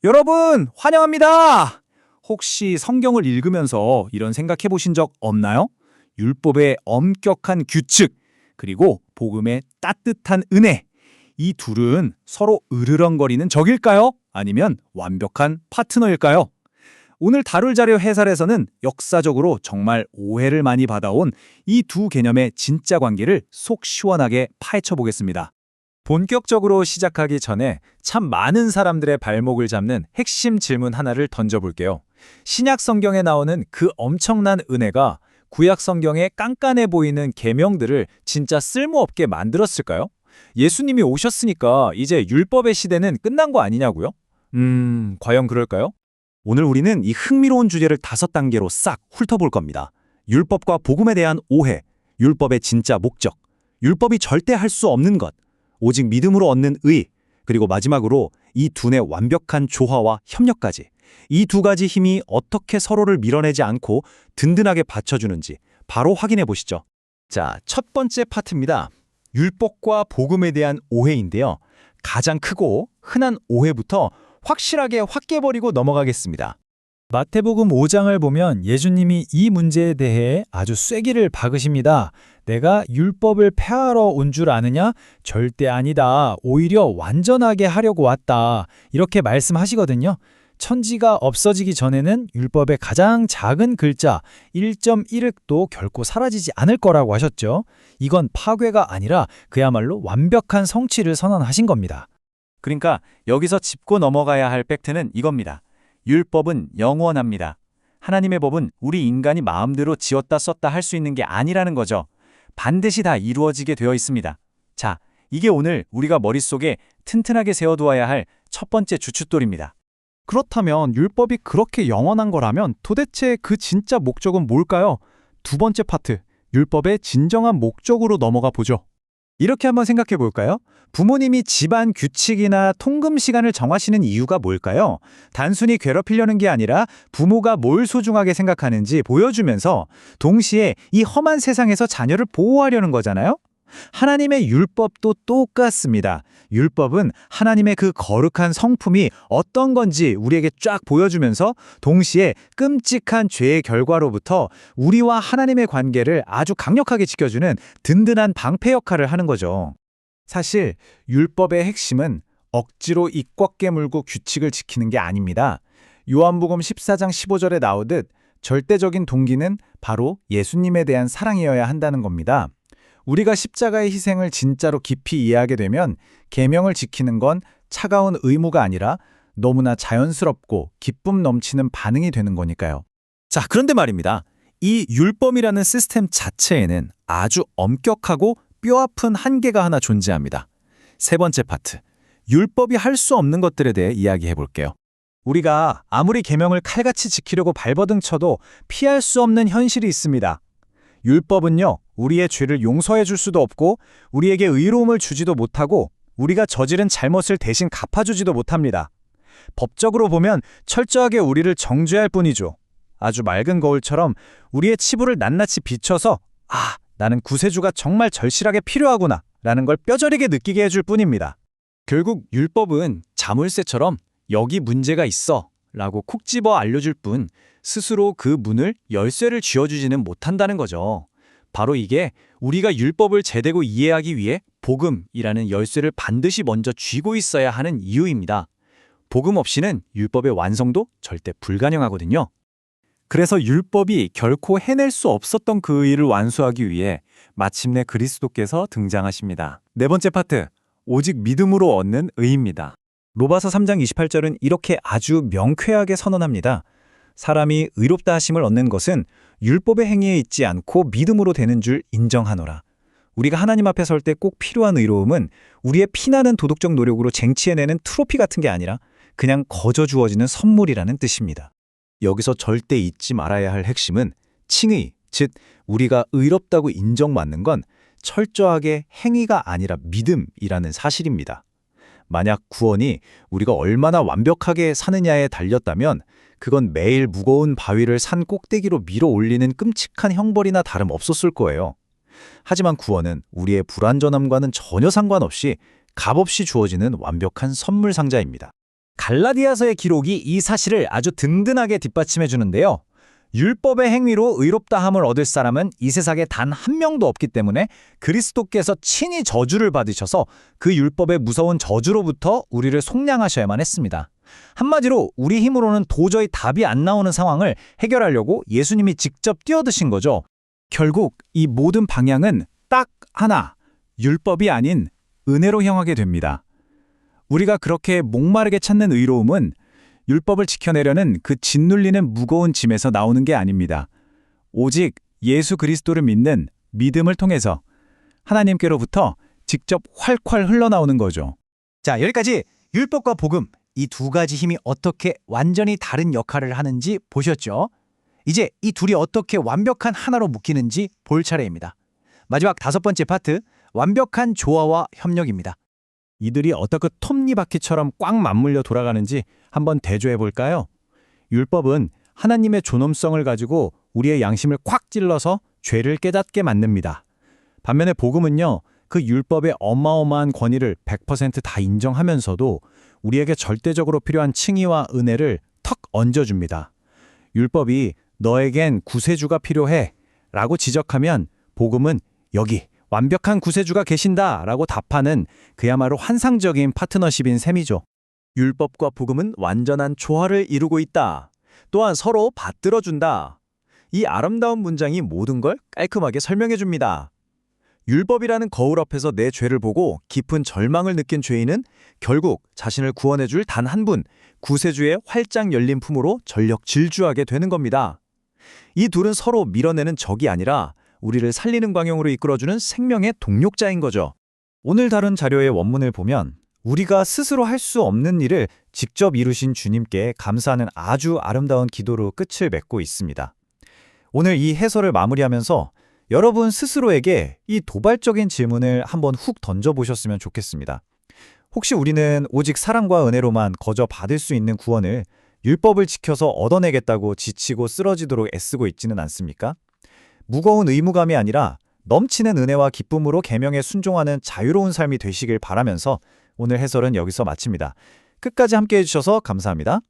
여러분, 환영합니다. 혹시 성경을 읽으면서 이런 생각해 보신 적 없나요? 율법의 엄격한 규칙, 그리고 복음의 따뜻한 은혜. 이 둘은 서로 으르렁거리는 적일까요? 아니면 완벽한 파트너일까요? 오늘 다룰 자료 해설에서는 역사적으로 정말 오해를 많이 받아온 이 두 개념의 진짜 관계를 속 시원하게 파헤쳐 보겠습니다. 본격적으로 시작하기 전에 참 많은 사람들의 발목을 잡는 핵심 질문 하나를 던져볼게요. 신약 성경에 나오는 그 엄청난 은혜가 구약 성경의 깐깐해 보이는 계명들을 진짜 쓸모없게 만들었을까요? 예수님이 오셨으니까 이제 율법의 시대는 끝난 거 아니냐고요? 과연 그럴까요? 오늘 우리는 이 흥미로운 주제를 5단계로 싹 훑어볼 겁니다. 율법과 복음에 대한 오해, 율법의 진짜 목적, 율법이 절대 할 수 없는 것, 오직 믿음으로 얻는 의, 그리고 마지막으로 이 둘의 완벽한 조화와 협력까지. 이 두 가지 힘이 어떻게 서로를 밀어내지 않고 든든하게 받쳐주는지 바로 확인해 보시죠. 자, 첫 번째 파트입니다. 율법과 복음에 대한 오해인데요. 가장 크고 흔한 오해부터 확실하게 확 깨버리고 넘어가겠습니다. 마태복음 5장을 보면 예수님이 이 문제에 대해 아주 쐐기를 박으십니다. 내가 율법을 폐하러 온 줄 아느냐? 절대 아니다. 오히려 완전하게 하려고 왔다. 이렇게 말씀하시거든요. 천지가 없어지기 전에는 율법의 가장 작은 글자 1.1획도 결코 사라지지 않을 거라고 하셨죠. 이건 파괴가 아니라 그야말로 완벽한 성취를 선언하신 겁니다. 그러니까 여기서 짚고 넘어가야 할 팩트는 이겁니다. 율법은 영원합니다. 하나님의 법은 우리 인간이 마음대로 지었다 썼다 할 수 있는 게 아니라는 거죠. 반드시 다 이루어지게 되어 있습니다. 자, 이게 오늘 우리가 머릿속에 튼튼하게 세워두어야 할 첫 번째 주춧돌입니다. 그렇다면 율법이 그렇게 영원한 거라면 도대체 그 진짜 목적은 뭘까요? 두 번째 파트, 율법의 진정한 목적으로 넘어가 보죠. 이렇게 한번 생각해 볼까요? 부모님이 집안 규칙이나 통금 시간을 정하시는 이유가 뭘까요? 단순히 괴롭히려는 게 아니라 부모가 뭘 소중하게 생각하는지 보여주면서 동시에 이 험한 세상에서 자녀를 보호하려는 거잖아요? 하나님의 율법도 똑같습니다. 율법은 하나님의 그 거룩한 성품이 어떤 건지 우리에게 쫙 보여주면서 동시에 끔찍한 죄의 결과로부터 우리와 하나님의 관계를 아주 강력하게 지켜주는 든든한 방패 역할을 하는 거죠. 사실 율법의 핵심은 억지로 입 꽉 깨물고 규칙을 지키는 게 아닙니다. 요한복음 14장 15절에 나오듯 절대적인 동기는 바로 예수님에 대한 사랑이어야 한다는 겁니다. 우리가 십자가의 희생을 진짜로 깊이 이해하게 되면 계명을 지키는 건 차가운 의무가 아니라 너무나 자연스럽고 기쁨 넘치는 반응이 되는 거니까요. 자, 그런데 말입니다. 이 율법이라는 시스템 자체에는 아주 엄격하고 뼈아픈 한계가 하나 존재합니다. 세 번째 파트, 율법이 할 수 없는 것들에 대해 이야기해 볼게요. 우리가 아무리 계명을 칼같이 지키려고 발버둥 쳐도 피할 수 없는 현실이 있습니다. 율법은요, 우리의 죄를 용서해 줄 수도 없고 우리에게 의로움을 주지도 못하고 우리가 저지른 잘못을 대신 갚아주지도 못합니다. 법적으로 보면 철저하게 우리를 정죄할 뿐이죠. 아주 맑은 거울처럼 우리의 치부를 낱낱이 비춰서 나는 구세주가 정말 절실하게 필요하구나 라는 걸 뼈저리게 느끼게 해줄 뿐입니다. 결국 율법은 자물쇠처럼 여기 문제가 있어 라고 콕 집어 알려줄 뿐 스스로 그 문을 열쇠를 쥐어주지는 못한다는 거죠. 바로 이게 우리가 율법을 제대로 이해하기 위해 복음이라는 열쇠를 반드시 먼저 쥐고 있어야 하는 이유입니다. 복음 없이는 율법의 완성도 절대 불가능하거든요. 그래서 율법이 결코 해낼 수 없었던 그 의의를 완수하기 위해 마침내 그리스도께서 등장하십니다. 네 번째 파트, 오직 믿음으로 얻는 의입니다. 로마서 3장 28절은 이렇게 아주 명쾌하게 선언합니다. 사람이 의롭다 하심을 얻는 것은 율법의 행위에 있지 않고 믿음으로 되는 줄 인정하노라. 우리가 하나님 앞에 설 때 꼭 필요한 의로움은 우리의 피나는 도덕적 노력으로 쟁취해내는 트로피 같은 게 아니라 그냥 거저 주어지는 선물이라는 뜻입니다. 여기서 절대 잊지 말아야 할 핵심은 칭의, 즉 우리가 의롭다고 인정받는 건 철저하게 행위가 아니라 믿음이라는 사실입니다. 만약 구원이 우리가 얼마나 완벽하게 사느냐에 달렸다면 그건 매일 무거운 바위를 산 꼭대기로 밀어 올리는 끔찍한 형벌이나 다름없었을 거예요. 하지만 구원은 우리의 불완전함과는 전혀 상관없이 값없이 주어지는 완벽한 선물 상자입니다. 갈라디아서의 기록이 이 사실을 아주 든든하게 뒷받침해 주는데요. 율법의 행위로 의롭다함을 얻을 사람은 이 세상에 단 한 명도 없기 때문에 그리스도께서 친히 저주를 받으셔서 그 율법의 무서운 저주로부터 우리를 속량하셔야만 했습니다. 한마디로 우리 힘으로는 도저히 답이 안 나오는 상황을 해결하려고 예수님이 직접 뛰어드신 거죠. 결국 이 모든 방향은 딱 하나, 율법이 아닌 은혜로 향하게 됩니다. 우리가 그렇게 목마르게 찾는 의로움은 율법을 지켜내려는 그 짓눌리는 무거운 짐에서 나오는 게 아닙니다. 오직 예수 그리스도를 믿는 믿음을 통해서 하나님께로부터 직접 활활 흘러나오는 거죠. 자, 여기까지 율법과 복음, 이 두 가지 힘이 어떻게 완전히 다른 역할을 하는지 보셨죠? 이제 이 둘이 어떻게 완벽한 하나로 묶이는지 볼 차례입니다. 마지막 5번째 파트, 완벽한 조화와 협력입니다. 이들이 어떻게 톱니바퀴처럼 꽉 맞물려 돌아가는지 한번 대조해 볼까요? 율법은 하나님의 존엄성을 가지고 우리의 양심을 콱 찔러서 죄를 깨닫게 만듭니다. 반면에 복음은요, 그 율법의 어마어마한 권위를 100%다 인정하면서도 우리에게 절대적으로 필요한 칭의와 은혜를 턱 얹어줍니다. 율법이 너에겐 구세주가 필요해 라고 지적하면 복음은 여기 완벽한 구세주가 계신다 라고 답하는 그야말로 환상적인 파트너십인 셈이죠. 율법과 복음은 완전한 조화를 이루고 있다. 또한 서로 받들어준다. 이 아름다운 문장이 모든 걸 깔끔하게 설명해줍니다. 율법이라는 거울 앞에서 내 죄를 보고 깊은 절망을 느낀 죄인은 결국 자신을 구원해줄 단 한 분, 구세주의 활짝 열린 품으로 전력 질주하게 되는 겁니다. 이 둘은 서로 밀어내는 적이 아니라 우리를 살리는 광영으로 이끌어주는 생명의 동력자인 거죠. 오늘 다룬 자료의 원문을 보면 우리가 스스로 할 수 없는 일을 직접 이루신 주님께 감사하는 아주 아름다운 기도로 끝을 맺고 있습니다. 오늘 이 해설을 마무리하면서 여러분 스스로에게 이 도발적인 질문을 한번 훅 던져보셨으면 좋겠습니다. 혹시 우리는 오직 사랑과 은혜로만 거저 받을 수 있는 구원을 율법을 지켜서 얻어내겠다고 지치고 쓰러지도록 애쓰고 있지는 않습니까? 무거운 의무감이 아니라 넘치는 은혜와 기쁨으로 계명에 순종하는 자유로운 삶이 되시길 바라면서 오늘 해설은 여기서 마칩니다. 끝까지 함께해 주셔서 감사합니다.